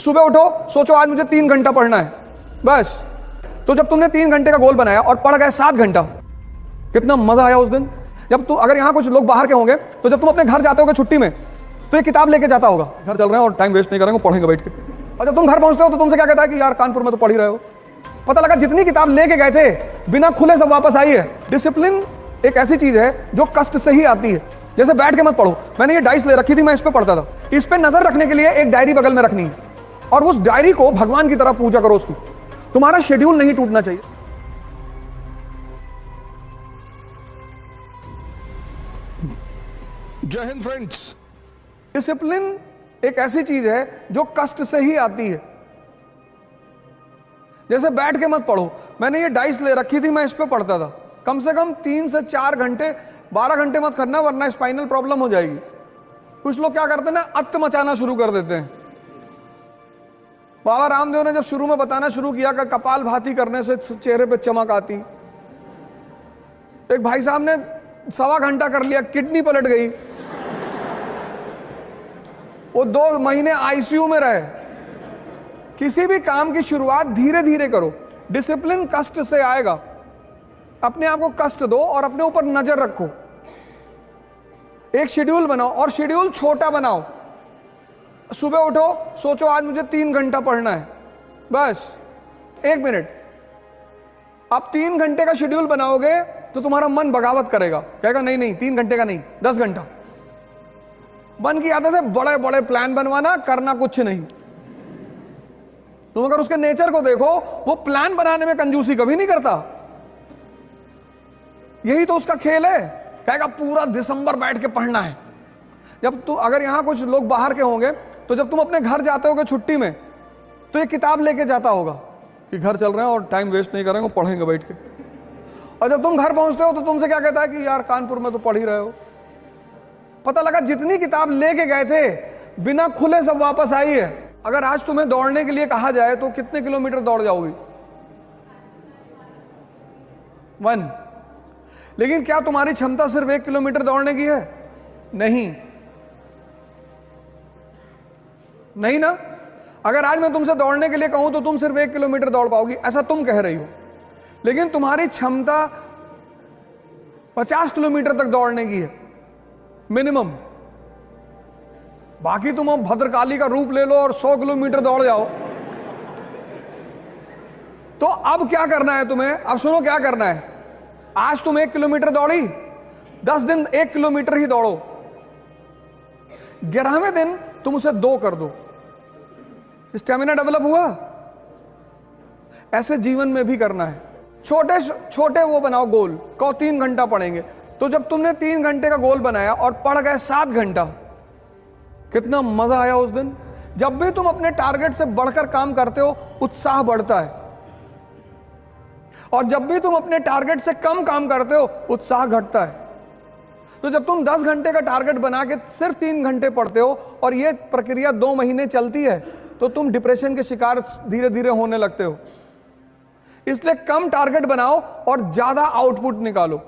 सुबह उठो, सोचो आज मुझे 3 घंटा पढ़ना है, बस। तो जब तुमने 3 घंटे का गोल बनाया और पढ़ गए 7 घंटा, कितना मजा आया उस दिन। जब तुम, अगर यहाँ कुछ लोग बाहर के होंगे, तो जब तुम अपने घर जाते होगे छुट्टी में, तो ये किताब लेके जाता होगा, घर चल रहे हैं और टाइम वेस्ट नहीं करेंगे, पढ़ेंगे बैठ के। और जब तुम घर पहुंचते हो तो तुमसे क्या कहता है कि यार कानपुर में तो पढ़ ही रहे हो। पता लगा जितनी किताब लेके गए थे बिना खुले सब वापस आई है। डिसिप्लिन एक ऐसी चीज है जो कष्ट से ही आती है। जैसे बैठ के मत पढ़ो, मैंने ये डाइस ले रखी थी, मैं इस पे पढ़ता था। इस पे नजर रखने के लिए एक डायरी बगल में रखनी है और उस डायरी को भगवान की तरह पूजा करो उसकी। तुम्हारा शेड्यूल नहीं टूटना चाहिए। जय हिंद फ्रेंड्स। डिसिप्लिन एक ऐसी चीज है जो कष्ट से ही आती है। जैसे बैठ के मत पढ़ो, मैंने ये डाइस ले रखी थी, मैं इस पे पढ़ता था। कम से कम 3 से 4 घंटे, 12 घंटे मत करना, वरना स्पाइनल प्रॉब्लम हो जाएगी। कुछ लोग क्या करते हैं ना, अत्त मचाना शुरू कर देते हैं। बाबा रामदेव ने जब शुरू में बताना शुरू किया कि कपाल भाती करने से चेहरे पे चमक आती, एक भाई साहब ने 1.25 घंटा कर लिया, किडनी पलट गई, वो 2 महीने आईसीयू में रहे। किसी भी काम की शुरुआत धीरे धीरे करो। डिसिप्लिन कष्ट से आएगा। अपने आप को कष्ट दो और अपने ऊपर नजर रखो। एक शेड्यूल बनाओ और शेड्यूल छोटा बनाओ। सुबह उठो, सोचो आज मुझे 3 घंटा पढ़ना है, बस 1 मिनट। आप 3 घंटे का शेड्यूल बनाओगे तो तुम्हारा मन बगावत करेगा, कहेगा नहीं नहीं 3 घंटे का नहीं, 10 घंटा। मन की आदत है बड़े बड़े प्लान बनवाना, करना कुछ नहीं। तुम अगर उसके नेचर को देखो, वो प्लान बनाने में कंजूसी कभी नहीं करता। यही तो उसका खेल है, कहेगा पूरा दिसंबर बैठ के पढ़ना है। जब तुम, अगर यहां कुछ लोग बाहर के होंगे, तो जब तुम अपने घर जाते होगे छुट्टी में, तो ये किताब लेके जाता होगा कि घर चल रहे हैं और टाइम वेस्ट नहीं करेंगे, पढ़ेंगे बैठ के। और जब तुम घर पहुंचते हो तो तुमसे क्या कहता है कि यार कानपुर में तो पढ़ ही रहे हो। पता लगा जितनी किताब लेके गए थे बिना खुले सब वापस आई है। अगर आज तुम्हें दौड़ने के लिए कहा जाए तो कितने किलोमीटर दौड़ जाओगी? 1। लेकिन क्या तुम्हारी क्षमता सिर्फ 1 किलोमीटर दौड़ने की है? नहीं, नहीं ना। अगर आज मैं तुमसे दौड़ने के लिए कहूं तो तुम सिर्फ 1 किलोमीटर दौड़ पाओगी, ऐसा तुम कह रही हो। लेकिन तुम्हारी क्षमता 50 किलोमीटर तक दौड़ने की है मिनिमम। बाकी तुम अब भद्रकाली का रूप ले लो और 100 किलोमीटर दौड़ जाओ। तो अब क्या करना है तुम्हें? अब सुनो क्या करना है। आज तुम 1 किलोमीटर दौड़ी, 10 दिन 1 किलोमीटर ही दौड़ो। 11वें दिन तुम उसे 2 कर दो। स्टेमिना डेवलप हुआ। ऐसे जीवन में भी करना है। छोटे छोटे वो बनाओ गोल। कहो 3 घंटा पढ़ेंगे, तो जब तुमने 3 घंटे का गोल बनाया और पढ़ गए 7 घंटा, कितना मजा आया उस दिन। जब भी तुम अपने टारगेट से बढ़कर काम करते हो, उत्साह बढ़ता है। और जब भी तुम अपने टारगेट से कम काम करते हो, उत्साह घटता है। तो जब तुम 10 घंटे का टारगेट बना के सिर्फ 3 घंटे पढ़ते हो और ये प्रक्रिया 2 महीने चलती है, तो तुम डिप्रेशन के शिकार धीरे धीरे होने लगते हो। इसलिए कम टारगेट बनाओ और ज्यादा आउटपुट निकालो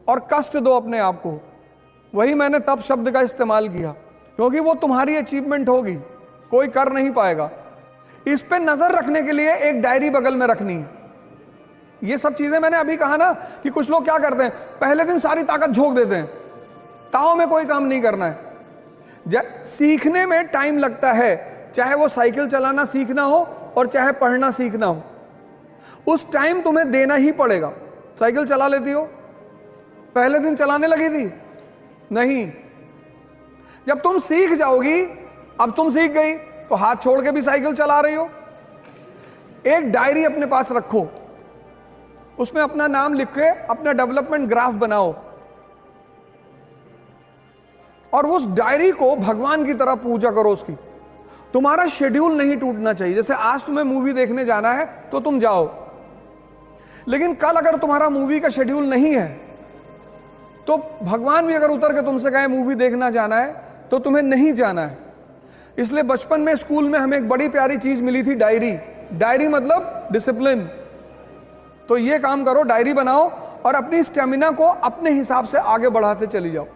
और कष्ट दो अपने आप को। वही मैंने तप शब्द का इस्तेमाल किया, क्योंकि वो तुम्हारी अचीवमेंट होगी, कोई कर नहीं पाएगा। इस पे नजर रखने के लिए एक डायरी बगल में रखनी है। ये सब चीजें मैंने अभी कहा ना कि कुछ लोग क्या करते हैं, पहले दिन सारी ताकत झोंक देते हैं, ताव में कोई काम नहीं करना है। सीखने में टाइम लगता है, चाहे वो साइकिल चलाना सीखना हो और चाहे पढ़ना सीखना हो। उस टाइम तुम्हें देना ही पड़ेगा। साइकिल चला लेती हो? पहले दिन चलाने लगी थी? नहीं। जब तुम सीख जाओगी, अब तुम सीख गई तो हाथ छोड़ के भी साइकिल चला रही हो। एक डायरी अपने पास रखो, उसमें अपना नाम लिख के अपना डेवलपमेंट ग्राफ बनाओ और उस डायरी को भगवान की तरह पूजा करो उसकी। तुम्हारा शेड्यूल नहीं टूटना चाहिए। जैसे आज तुम्हें मूवी देखने जाना है तो तुम जाओ, लेकिन कल अगर तुम्हारा मूवी का शेड्यूल नहीं है, तो भगवान भी अगर उतर के तुमसे कहे मूवी देखना जाना है, तो तुम्हें नहीं जाना है। इसलिए बचपन में स्कूल में हमें एक बड़ी प्यारी चीज मिली थी, डायरी। डायरी मतलब डिसिप्लिन। तो ये काम करो, डायरी बनाओ और अपनी स्टेमिना को अपने हिसाब से आगे बढ़ाते चली जाओ।